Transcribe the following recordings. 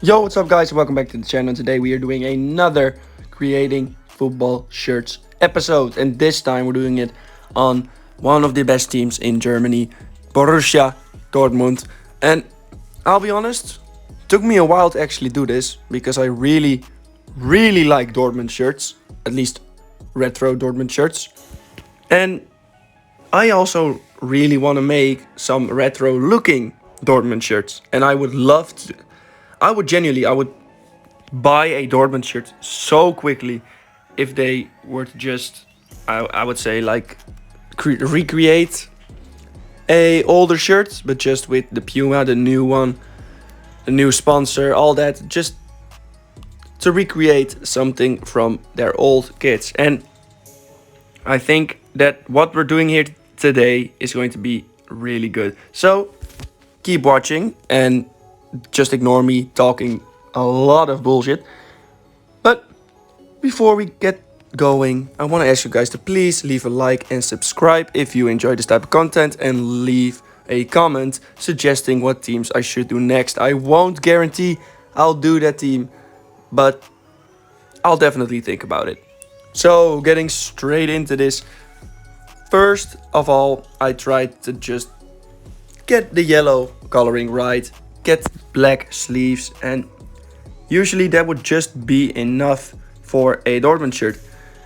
Yo, what's up guys? Welcome back to the channel. Today we are doing another creating football shirts episode, and this time we're doing it on one of the best teams in Germany, Borussia Dortmund. And I'll be honest, it took me a while to actually do this because I really like Dortmund shirts, at least retro Dortmund shirts. And I also really want to make some retro looking Dortmund shirts, and I would I would buy a Dortmund shirt so quickly if they were to just, I would say, like recreate a older shirt, but just with the Puma, the new one, the new sponsor, all that, just to recreate something from their old kits. And I think that what we're doing here today is going to be really good. So keep watching and just ignore me talking a lot of bullshit. But before we get going, I want to ask you guys to please leave a like and subscribe if you enjoy this type of content, and leave a comment suggesting what teams I should do next. I won't guarantee I'll do that team, but I'll definitely think about it. So getting straight into this, first of all, I tried to just get the yellow coloring right, get black sleeves, and usually that would just be enough for a Dortmund shirt.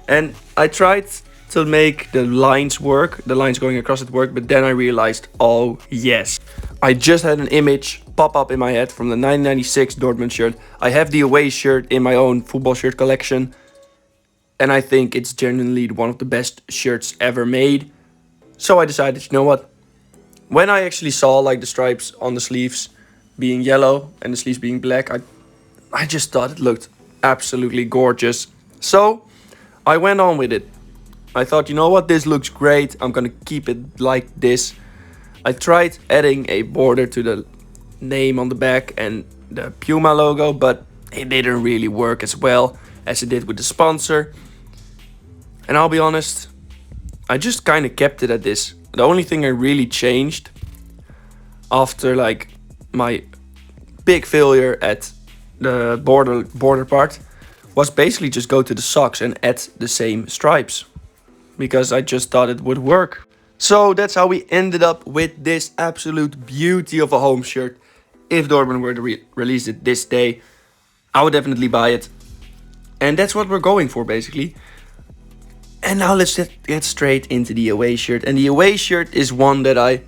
And I tried to make the lines work, the lines going across it work, but then I realized, oh yes, I just had an image pop up in my head from the 1996 Dortmund shirt. I have the away shirt in my own football shirt collection, and I think it's genuinely one of the best shirts ever made. So I decided, you know what, when I actually saw like the stripes on the sleeves being yellow and the sleeves being black, I just thought it looked absolutely gorgeous. So I went on with it. I thought, you know what, this looks great, I'm gonna keep it like this. I tried adding a border to the name on the back and the Puma logo, but it didn't really work as well as it did with the sponsor. And I'll be honest, I just kind of kept it at this. The only thing I really changed after like my big failure at the border part was basically just go to the socks and add the same stripes, because I just thought it would work. So that's how we ended up with this absolute beauty of a home shirt. If Dortmund were to release it this day, I would definitely buy it. And that's what we're going for basically. And now let's get straight into the away shirt. And the away shirt is one that I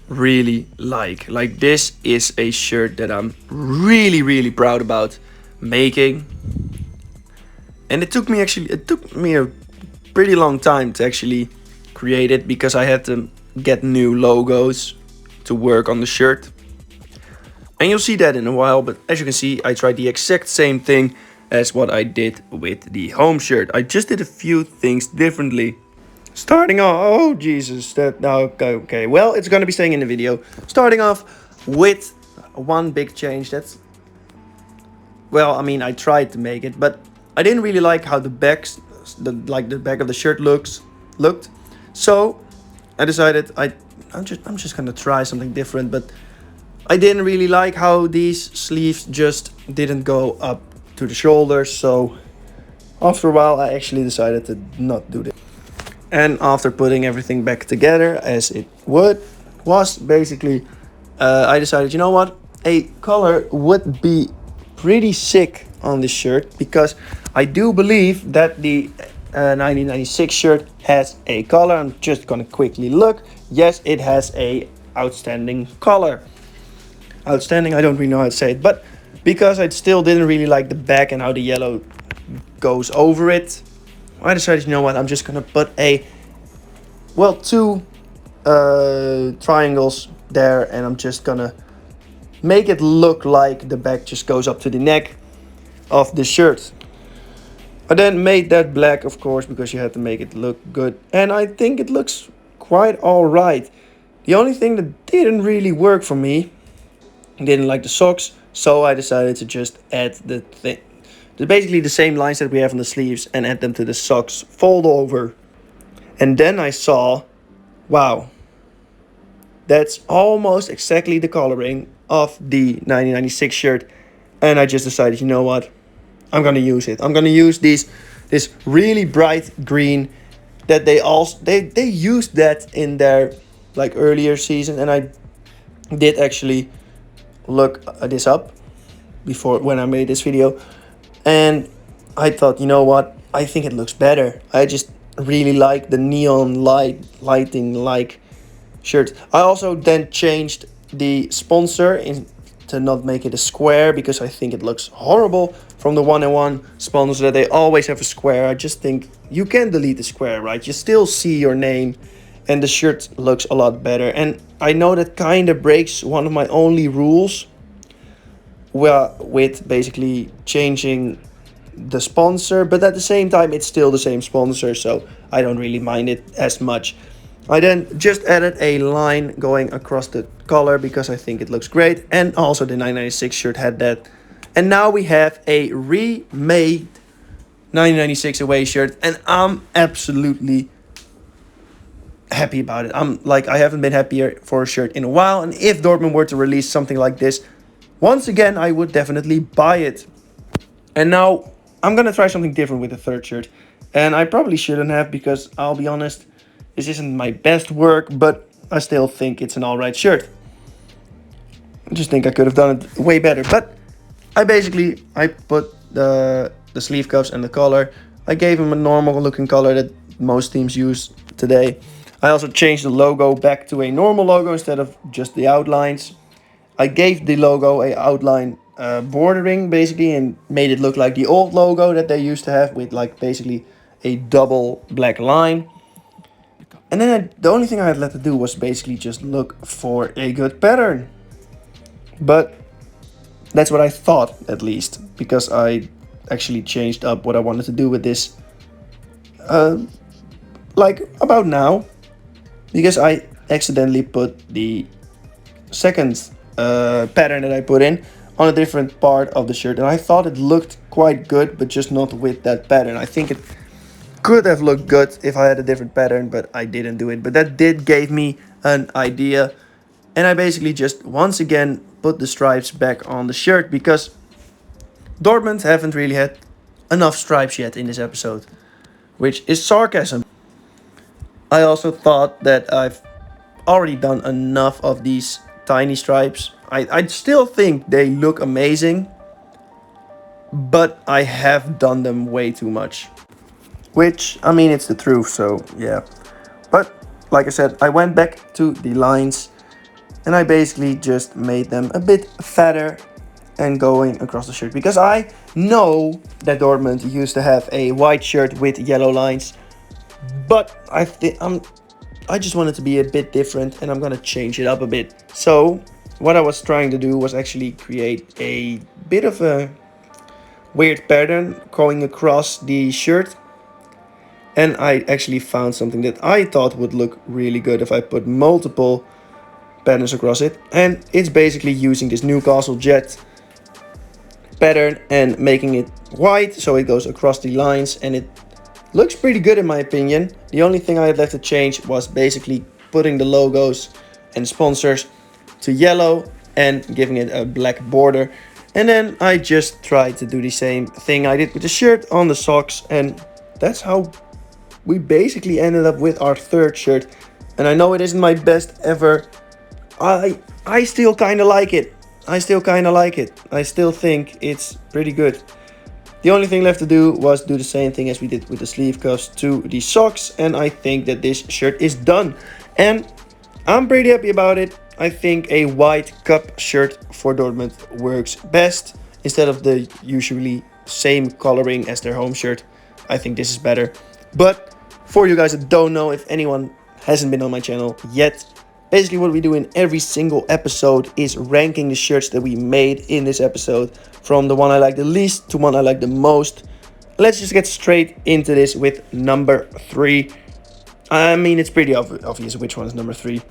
really like. Like, this is a shirt that I'm really proud about making. And it took me a pretty long time to actually create it, because I had to get new logos to work on the shirt. And you'll see that in a while, but as you can see, I tried the exact same thing as what I did with the home shirt. I just did a few things differently. Starting off, oh Jesus, okay, well, it's gonna be staying in the video. Starting off with one big change. That's, well, I mean, I tried to make it, but I didn't really like how the back of the shirt looked. So I decided I'm just gonna try something different. But I didn't really like how these sleeves just didn't go up to the shoulders. So after a while, I actually decided to not do this. And after putting everything back together as it was basically, I decided, you know what, a color would be pretty sick on this shirt, because I do believe that the 1996 shirt has a color. I'm just gonna quickly look. Yes, it has a outstanding color. Outstanding, I don't really know how to say it, but because I still didn't really like the back and how the yellow goes over it, I decided, you know what, I'm just gonna put two triangles there, and I'm just gonna make it look like the back just goes up to the neck of the shirt. I then made that black, of course, because you had to make it look good, and I think it looks quite alright. The only thing that didn't really work for me, I didn't like the socks, so I decided to just add basically the same lines that we have on the sleeves, and add them to the socks, fold over. And then I saw, wow, that's almost exactly the coloring of the 1996 shirt. And I just decided, you know what, I'm gonna use it. I'm gonna use this really bright green that they used that in their like earlier season, and I did actually look this up before when I made this video, and I thought, you know what, I think it looks better. I just really like the neon lighting like shirt. I also then changed the sponsor to not make it a square, because I think it looks horrible from the 1-in-1 sponsor that they always have a square. I just think you can delete the square, right? You still see your name, and the shirt looks a lot better. And I know that kind of breaks one of my only rules, well, with basically changing the sponsor, but at the same time it's still the same sponsor, so I don't really mind it as much. I then just added a line going across the collar because I think it looks great, and also the 1996 shirt had that. And now we have a remade 1996 away shirt, and I'm absolutely happy about it. I haven't been happier for a shirt in a while, and if Dortmund were to release something like this once again, I would definitely buy it. And now I'm gonna try something different with the third shirt, and I probably shouldn't have, because I'll be honest, this isn't my best work, but I still think it's an alright shirt. I just think I could have done it way better, but I put the sleeve cuffs and the collar. I gave him a normal looking color that most teams use today. I also changed the logo back to a normal logo instead of just the outlines. I gave the logo a outline bordering basically, and made it look like the old logo that they used to have, with like basically a double black line. And then the only thing I had left to do was basically just look for a good pattern. But that's what I thought, at least, because I actually changed up what I wanted to do with this like about now, because I accidentally put the second pattern that I put in on a different part of the shirt, and I thought it looked quite good, but just not with that pattern. I think it could have looked good if I had a different pattern, but I didn't do it. But that did give me an idea, and I basically just once again put the stripes back on the shirt, because Dortmund haven't really had enough stripes yet in this episode, which is sarcasm. I also thought that I've already done enough of these tiny stripes. I still think they look amazing, but I have done them way too much. Which, I mean, it's the truth, so yeah. But, like I said, I went back to the lines, and I basically just made them a bit fatter and going across the shirt. Because I know that Dortmund used to have a white shirt with yellow lines, but I just want it to be a bit different, and I'm gonna change it up a bit. So what I was trying to do was actually create a bit of a weird pattern going across the shirt, and I actually found something that I thought would look really good if I put multiple patterns across it. And it's basically using this Newcastle Jet pattern and making it white so it goes across the lines, and it looks pretty good in my opinion. The only thing I had left to change was basically putting the logos and sponsors to yellow and giving it a black border. And then I just tried to do the same thing I did with the shirt on the socks, and that's how we basically ended up with our third shirt. And I know it isn't my best ever. I still kind of like it. I still think it's pretty good. The only thing left to do was do the same thing as we did with the sleeve cuffs to the socks, and I think that this shirt is done. And I'm pretty happy about it. I think a white cup shirt for Dortmund works best instead of the usually same coloring as their home shirt. I think this is better. But for you guys that don't know, if anyone hasn't been on my channel yet, basically what we do in every single episode is ranking the shirts that we made in this episode, from the one I like the least to one I like the most. Let's just get straight into this with number 3. I mean, it's pretty obvious which one is number 3.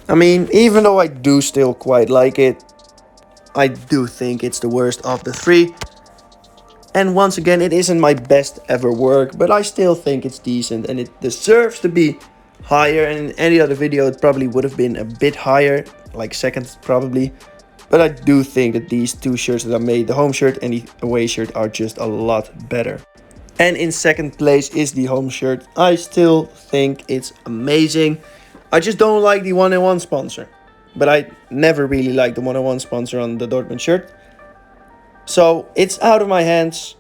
I mean, even though I do still quite like it, I do think it's the worst of the 3. And once again, it isn't my best ever work, but I still think it's decent and it deserves to be higher. And in any other video, it probably would have been a bit higher, like second probably. But I do think that these two shirts that I made, the home shirt and the away shirt, are just a lot better. And in second place is the home shirt. I still think it's amazing. I just don't like the 1-in-1 sponsor. But I never really liked the 1-in-1 sponsor on the Dortmund shirt. So it's out of my hands.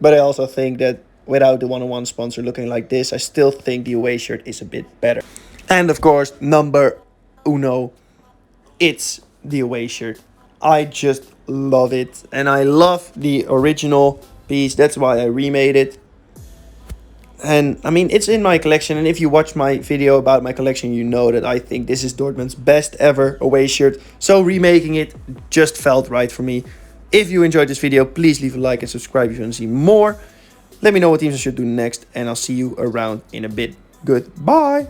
But I also think that without the 1-in-1 sponsor looking like this, I still think the away shirt is a bit better. And of course, number uno, it's the away shirt. I just love it. And I love the original piece. That's why I remade it. And I mean, it's in my collection. And if you watch my video about my collection, you know that I think this is Dortmund's best ever away shirt. So remaking it just felt right for me. If you enjoyed this video, please leave a like and subscribe if you want to see more. Let me know what teams I should do next. And I'll see you around in a bit. Goodbye.